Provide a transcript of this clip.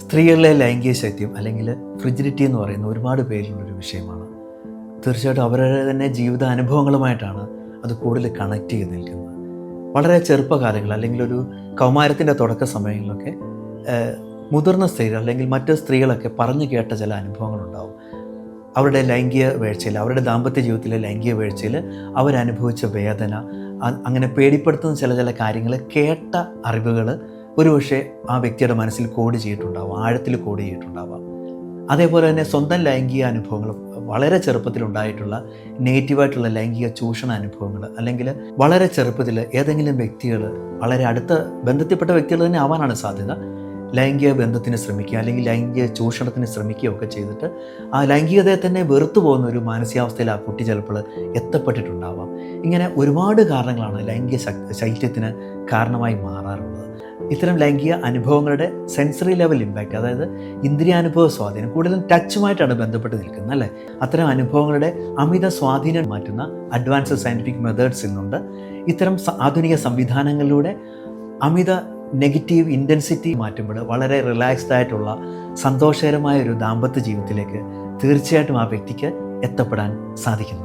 സ്ത്രീകളിലെ ലൈംഗിക ശക്തിയും അല്ലെങ്കിൽ ഫ്രിജിഡിറ്റി എന്ന് പറയുന്ന ഒരുപാട് പേരിലുള്ളൊരു വിഷയമാണ്. തീർച്ചയായിട്ടും അവരുടെ തന്നെ ജീവിത അനുഭവങ്ങളുമായിട്ടാണ് അത് കൂടുതൽ കണക്ട് ചെയ്ത് നിൽക്കുന്നത്. വളരെ ചെറുപ്പകാലങ്ങൾ അല്ലെങ്കിൽ ഒരു കൗമാരത്തിൻ്റെ തുടക്ക സമയങ്ങളിലൊക്കെ മുതിർന്ന സ്ത്രീകൾ അല്ലെങ്കിൽ മറ്റ് സ്ത്രീകളൊക്കെ പറഞ്ഞു കേട്ട ചില അനുഭവങ്ങളുണ്ടാവും. അവരുടെ ലൈംഗിക വീഴ്ചയിൽ, അവരുടെ ദാമ്പത്യ ജീവിതത്തിലെ ലൈംഗിക വീഴ്ചയിൽ അവരനുഭവിച്ച വേദന, അങ്ങനെ പേടിപ്പെടുത്തുന്ന ചില കാര്യങ്ങൾ, കേട്ട അറിവുകൾ ഒരുപക്ഷെ ആ വ്യക്തിയുടെ മനസ്സിൽ കോഡ് ചെയ്തിട്ടുണ്ടാവാം, ആഴത്തിൽ കോഡ് ചെയ്തിട്ടുണ്ടാവാം. അതേപോലെ തന്നെ സ്വന്തം ലൈംഗിക അനുഭവങ്ങൾ, വളരെ ചെറുപ്പത്തിലുണ്ടായിട്ടുള്ള നെഗറ്റീവായിട്ടുള്ള ലൈംഗിക ചൂഷണ അനുഭവങ്ങൾ, അല്ലെങ്കിൽ വളരെ ചെറുപ്പത്തിൽ ഏതെങ്കിലും വ്യക്തികൾ, വളരെ അടുത്ത ബന്ധത്തിൽപ്പെട്ട വ്യക്തികൾ തന്നെ ആവാനാണ് സാധ്യത, ലൈംഗിക ബന്ധത്തിന് ശ്രമിക്കുക അല്ലെങ്കിൽ ലൈംഗിക ചൂഷണത്തിന് ശ്രമിക്കുകയൊക്കെ ചെയ്തിട്ട് ആ ലൈംഗികതയെ തന്നെ വെറുത്തു പോകുന്ന ഒരു മാനസികാവസ്ഥയിൽ ആ കുട്ടി ചിലപ്പോൾ എത്തപ്പെട്ടിട്ടുണ്ടാവാം. ഇങ്ങനെ ഒരുപാട് കാരണങ്ങളാണ് ലൈംഗിക ശൈത്യത്തിന് കാരണമായി മാറാറുള്ളത്. ഇത്തരം ലൈംഗിക അനുഭവങ്ങളുടെ സെൻസറി ലെവൽ ഇമ്പാക്റ്റ്, അതായത് ഇന്ദ്രിയാനുഭവ സ്വാധീനം, കൂടുതലും ടച്ചുമായിട്ടാണ് ബന്ധപ്പെട്ട് നിൽക്കുന്നത് അല്ലേ. അത്തരം അനുഭവങ്ങളുടെ അമിത സ്വാധീനം മാറ്റുന്ന അഡ്വാൻസ്ഡ് സയൻറ്റിഫിക് മെത്തേഡ്സ് ഇന്നുണ്ട്. ഇത്തരം ആധുനിക സംവിധാനങ്ങളിലൂടെ അമിത നെഗറ്റീവ് ഇൻറ്റൻസിറ്റി മാറ്റുമ്പോൾ വളരെ റിലാക്സ്ഡ് ആയിട്ടുള്ള സന്തോഷകരമായ ഒരു ദാമ്പത്യ ജീവിതത്തിലേക്ക് തീർച്ചയായിട്ടും ആ വ്യക്തിക്ക് എത്തപ്പെടാൻ സാധിക്കുന്നു.